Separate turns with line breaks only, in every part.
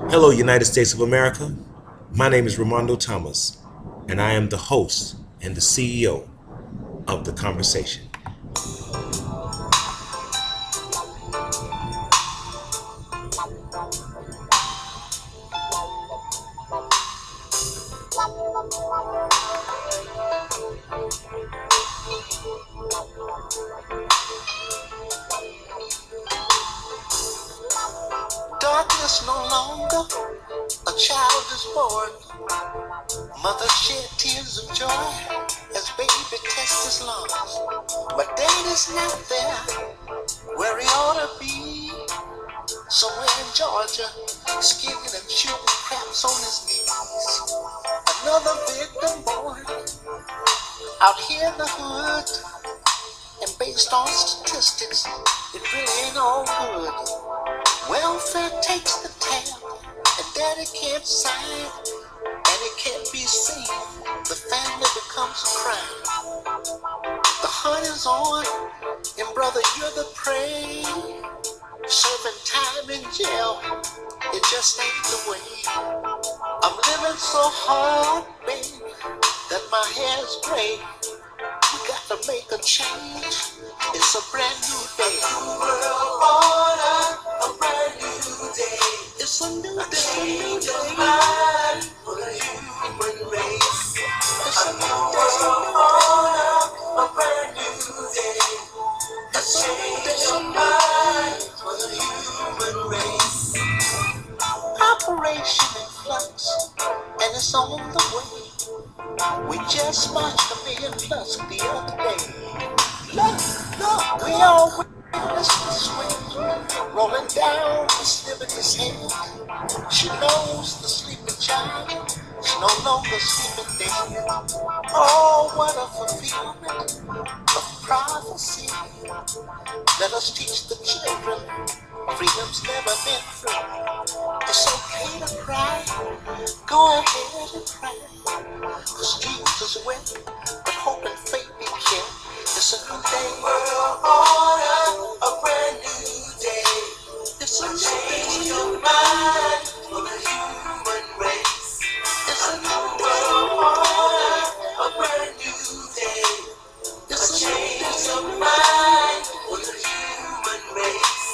Hello, United States of America. My name is Ramondo Thomas, and I am the host and the CEO of The Conversation.
Darkness no longer, a child is born. Mother shed tears of joy as baby tests his lungs. But daddy's not there where he ought to be. Somewhere in Georgia, skinning and shooting craps on his knees. Another victim born out here in the hood. And based on statistics, it really ain't all good. Welfare takes the tab, and daddy can't sign, and it can't be seen. The family becomes a crime. The hunt is on, and brother, you're the prey. Serving time in jail, it just ain't the way. I'm living so hard, baby, that my hair's gray. We got to make a change. It's a brand new day. A new world order, a brand new day. It's a new day. Change of mind for the human race. It's a new world order, a brand new day. A change of mind for the human race. Operation in flux, and it's on the way. We just marched a million plus the other day. Look, we all witnessed the swing rolling down Miss Liberty's head. She knows the sleeping giant is no longer sleeping dead. Oh, what a fulfillment of prophecy. Let us teach the children freedom's never been free. It's okay to cry, go ahead and cry. Cause Jesus wept, but hope and faith be kept. It's a new day. World order, a brand new day. It's a change of mind for the human race. It's a new world order, a brand new day. It's a change of mind for the human race.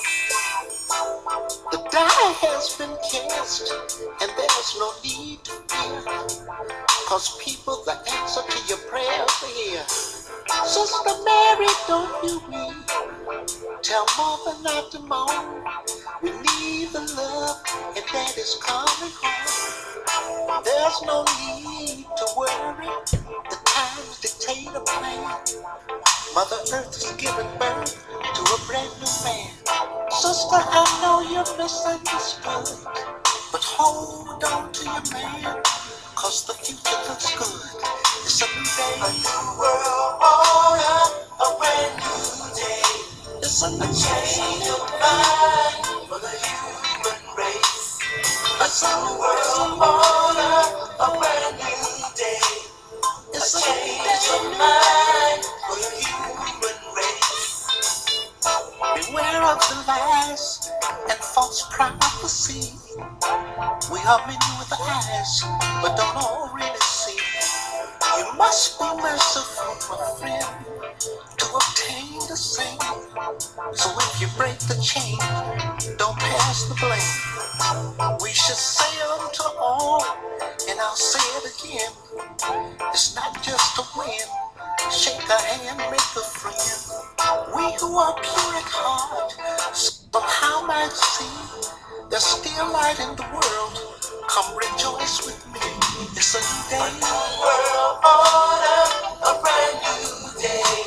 The die has been cast, and there's no need to fear. Cause people, the answer to your prayers are here. Sister Mary, don't you weep. Tell mother not to moan. We need the love, and daddy's coming home. There's no need to worry. The times dictate a plan. Mother Earth is giving birth to a brand new man. Sister, I know you're misunderstood, but hold on to your man. Cause the future looks good. It's a new day. A new world order, a brand new day. It's a new change of mind for the human race. It's a new world order, a brand new day. It's a change of mind for the human race. Beware of the lies and false prophecy. We are many with eyes, but don't all really see. You must be merciful, my friend, to obtain the same. So if you break the chain, don't pass the blame. We should say unto all, and I'll say it again. It's not just a win. Shake a hand, make a friend. We who are pure at heart somehow might see there's still light in the world. Come rejoice with me. It's a new day. A new world order, a brand new day.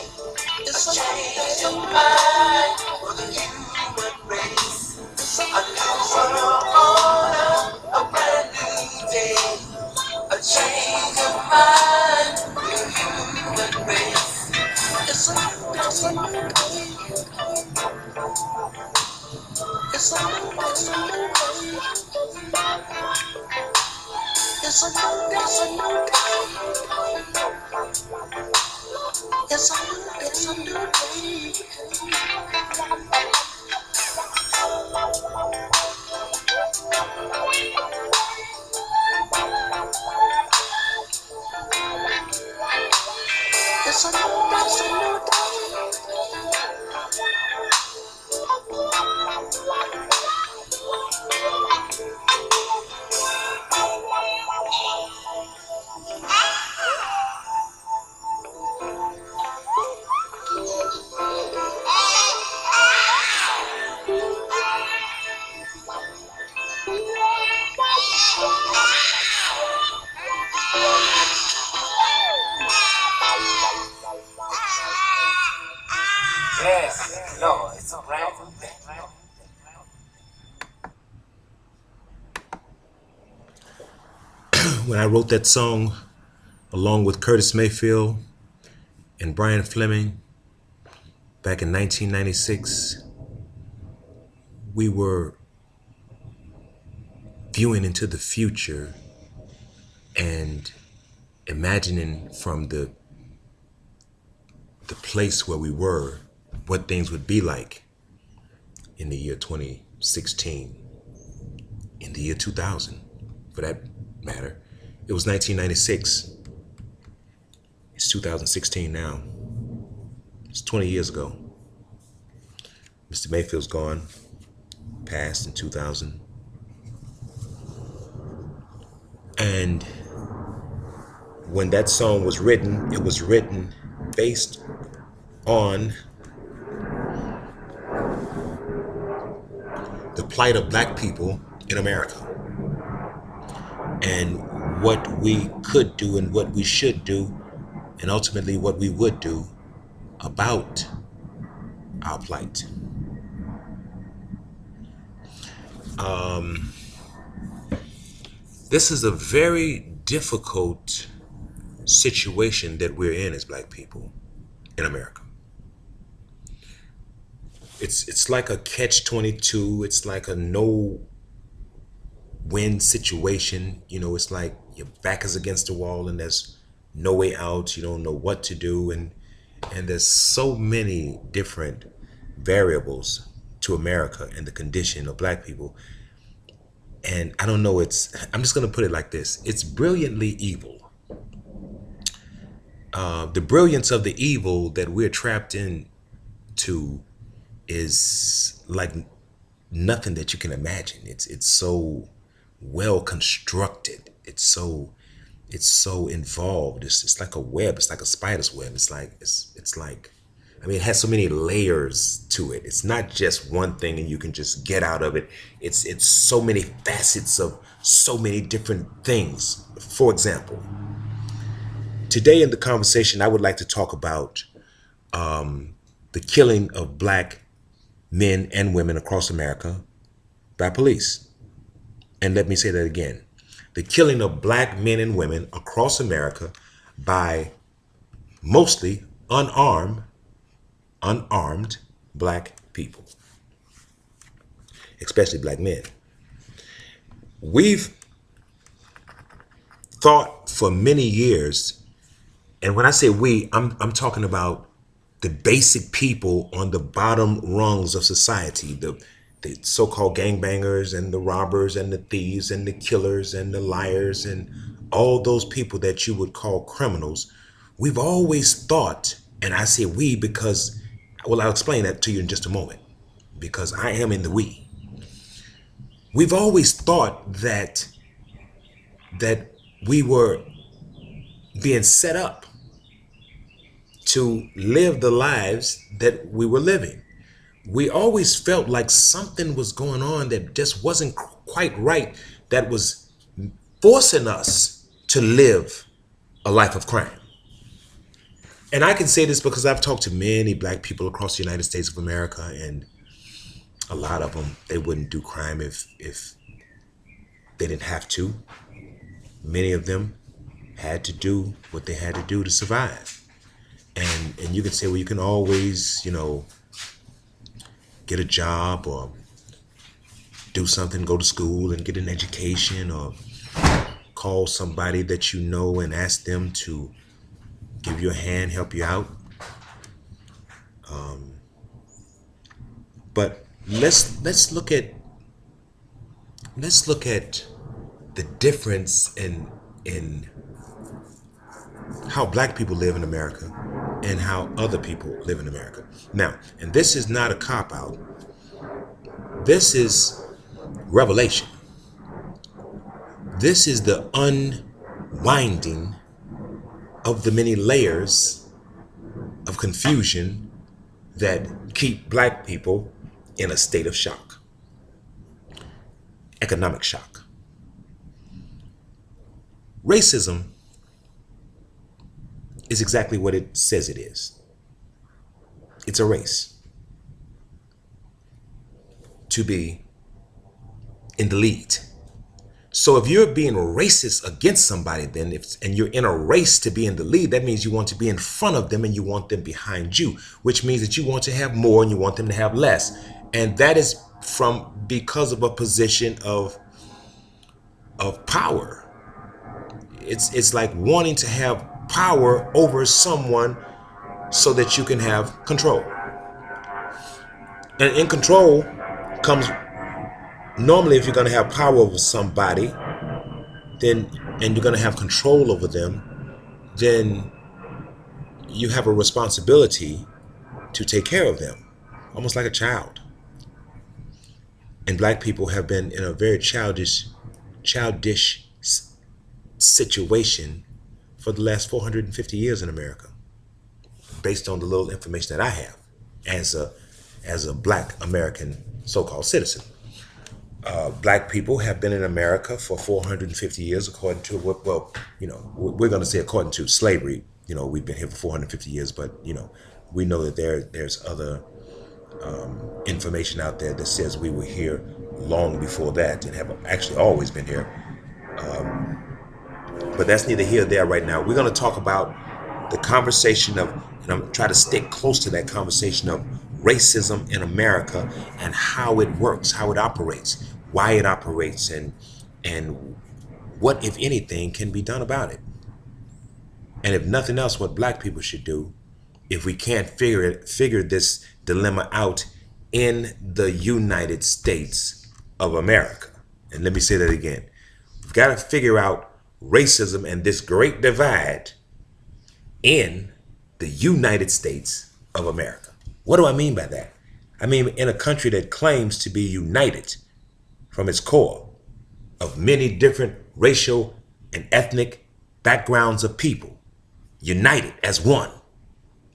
It's a change of mind for the human race. It's a new world order, a brand new day. A change of mind for the human race. It's a new day. It's a new day. It's a new day. It's a new day.
when I wrote that song along with Curtis Mayfield and Brian Fleming back in 1996, we were viewing into the future and imagining from the place where we were what things would be like in the year 2016, in the year 2000, for that matter. It was 1996. It's 2016 now. It's 20 years ago. Mr. Mayfield's gone, passed in 2000. And when that song was written, it was written based on the plight of black people in America and what we could do and what we should do, and ultimately what we would do about our plight. This is a very difficult situation that we're in as black people in America. It's like a catch-22. It's like a no win situation. It's like your back is against the wall and there's no way out. You don't know what to do, and there's so many different variables to America and the condition of black people. And I don't know, I'm just going to put it like this. It's brilliantly evil. The brilliance of the evil that we're trapped into is like nothing that you can imagine. It's so well constructed. It's so involved. It's like a web. It's like a spider's web. It's like it has so many layers to it. It's not just one thing and you can just get out of it. It's so many facets of so many different things. For example, today in the conversation, I would like to talk about the killing of black men and women across America by police. And let me say that again. The killing of black men and women across America by mostly unarmed black people, especially black men. We've thought for many years, and when I say we, I'm talking about the basic people on the bottom rungs of society, the so-called gangbangers and the robbers and the thieves and the killers and the liars and all those people that you would call criminals. We've always thought, and I say we because, well, I'll explain that to you in just a moment, because I am in the we. We've always thought that we were being set up to live the lives that we were living. We always felt like something was going on that just wasn't quite right, that was forcing us to live a life of crime. And I can say this because I've talked to many black people across the United States of America, and a lot of them, they wouldn't do crime if they didn't have to. Many of them had to do what they had to do to survive. And you can say, well, you can always, get a job or do something, go to school and get an education, or call somebody that you know and ask them to give you a hand, help you out. But let's look at the difference in how black people live in America and how other people live in America. Now, and this is not a cop-out. This is revelation. This is the unwinding of the many layers of confusion that keep black people in a state of shock. Economic shock. Racism is exactly what it says it is. It's a race to be in the lead, So if you're being racist against somebody, then and you're in a race to be in the lead, that means you want to be in front of them and you want them behind you, which means that you want to have more and you want them to have less. And that is from because of a position of power. It's like wanting to have power over someone so that you can have control. And in control comes normally if you're going to have power over somebody, then and you're going to have control over them, then you have a responsibility to take care of them, almost like a child. And black people have been in a very childish situation for the last 450 years in America, based on the little information that I have as a black American so-called citizen. Black people have been in America for 450 years, according to what, well, we're going to say according to slavery. We've been here for 450 years, but we know that there's other information out there that says we were here long before that and have actually always been here. But that's neither here nor there right now. We're going to talk about the conversation of, and I'm trying to stick close to that conversation of racism in America and how it works, how it operates, why it operates, and what, if anything, can be done about it. And if nothing else, what black people should do if we can't figure this dilemma out in the United States of America. And let me say that again. We've got to figure out racism and this great divide in the United States of America. What do I mean by that? I mean in a country that claims to be united from its core of many different racial and ethnic backgrounds of people, united as one,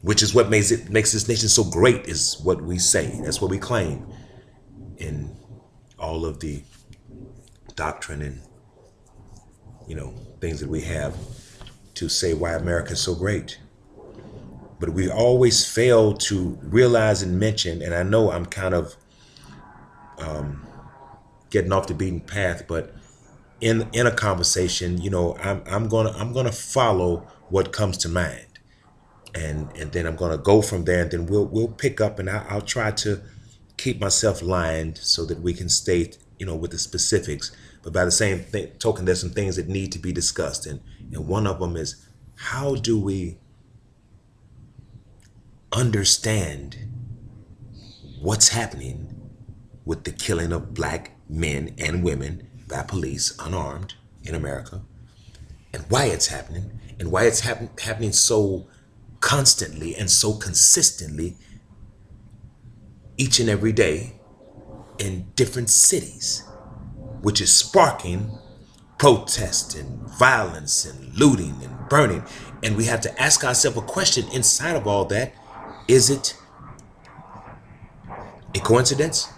which is what makes this nation so great, is what we say. That's what we claim in all of the doctrine and things that we have to say why America is so great. But we always fail to realize and mention, and I know I'm kind of getting off the beaten path, but in a conversation, I'm gonna follow what comes to mind, and then I'm gonna go from there, and then we'll pick up, and I'll try to keep myself lined so that we can stay with the specifics. But by the same token, there's some things that need to be discussed, and one of them is, how do we understand what's happening with the killing of black men and women by police unarmed in America, and why it's happening, and why it's happening so constantly and so consistently each and every day in different cities, which is sparking protest and violence and looting and burning. And we have to ask ourselves a question inside of all that. Is it a coincidence?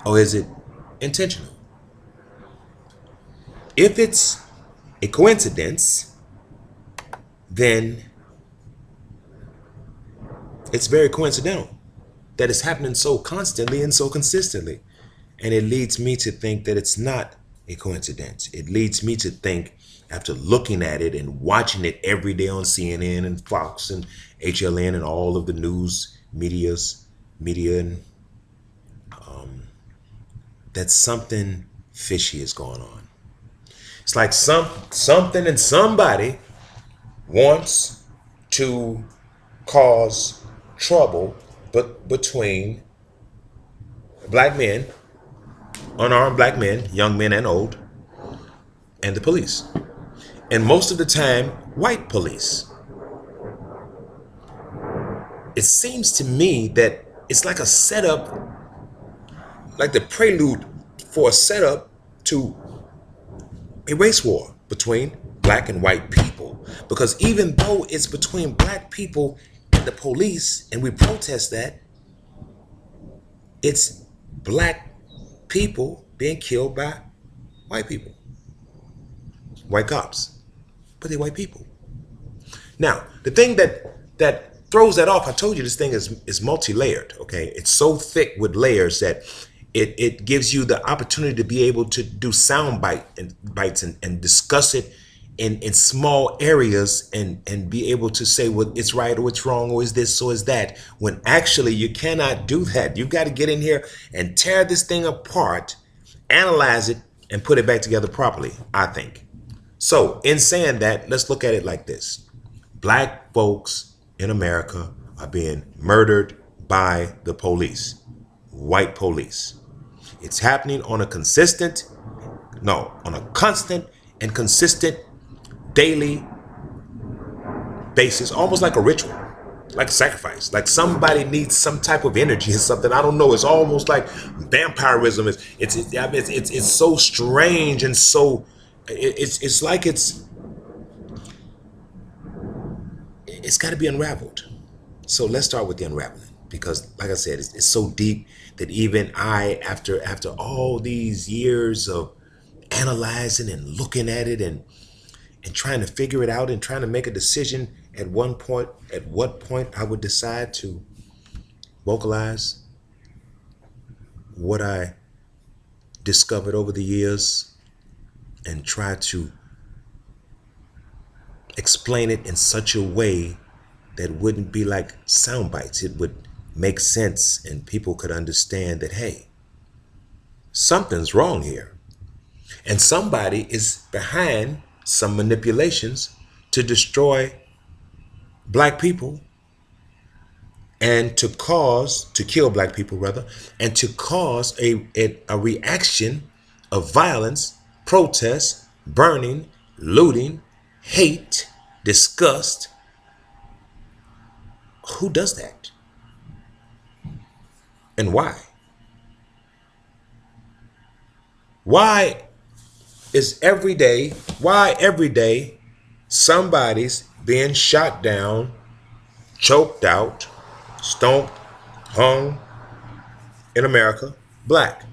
Or is it intentional? If it's a coincidence, then it's very coincidental that it's happening so constantly and so consistently. And it leads me to think that it's not a coincidence. It leads me to think, after looking at it and watching it every day on CNN and Fox and HLN and all of the news media, and that something fishy is going on. It's like something and somebody wants to cause trouble, but between black men, unarmed black men, young men and old, and the police. And most of the time, white police. It seems to me that it's like a setup, like the prelude for a setup to a race war between black and white people. Because even though it's between black people and the police, and we protest that, it's black people being killed by white people, white cops, but they're white people. Now, the thing that throws that off, I told you this thing is multi-layered, okay? It's so thick with layers that It gives you the opportunity to be able to do bites and discuss it in small areas and be able to say, well, it's right or it's wrong or is this or is that, when actually you cannot do that. You've got to get in here and tear this thing apart, analyze it, and put it back together properly, I think. So in saying that, let's look at it like this. Black folks in America are being murdered by the police, white police. It's happening on a consistent, no, on a constant and consistent daily basis, almost like a ritual, like a sacrifice. Like somebody needs some type of energy or something. I don't know. It's almost like vampirism. It's so strange and so it's like it's got to be unraveled. So let's start with the unraveling, because like I said, it's so deep that even I, after all these years of analyzing and looking at it and trying to figure it out and trying to make a decision at one point, at what point I would decide to vocalize what I discovered over the years and try to explain it in such a way that wouldn't be like sound bites. It would make sense and people could understand that, hey, something's wrong here. And somebody is behind some manipulations to destroy black people and to kill black people rather, and to cause a reaction of violence, protest, burning, looting, hate, disgust. Who does that? And why? Why every day somebody's being shot down, choked out, stomped, hung in America, black?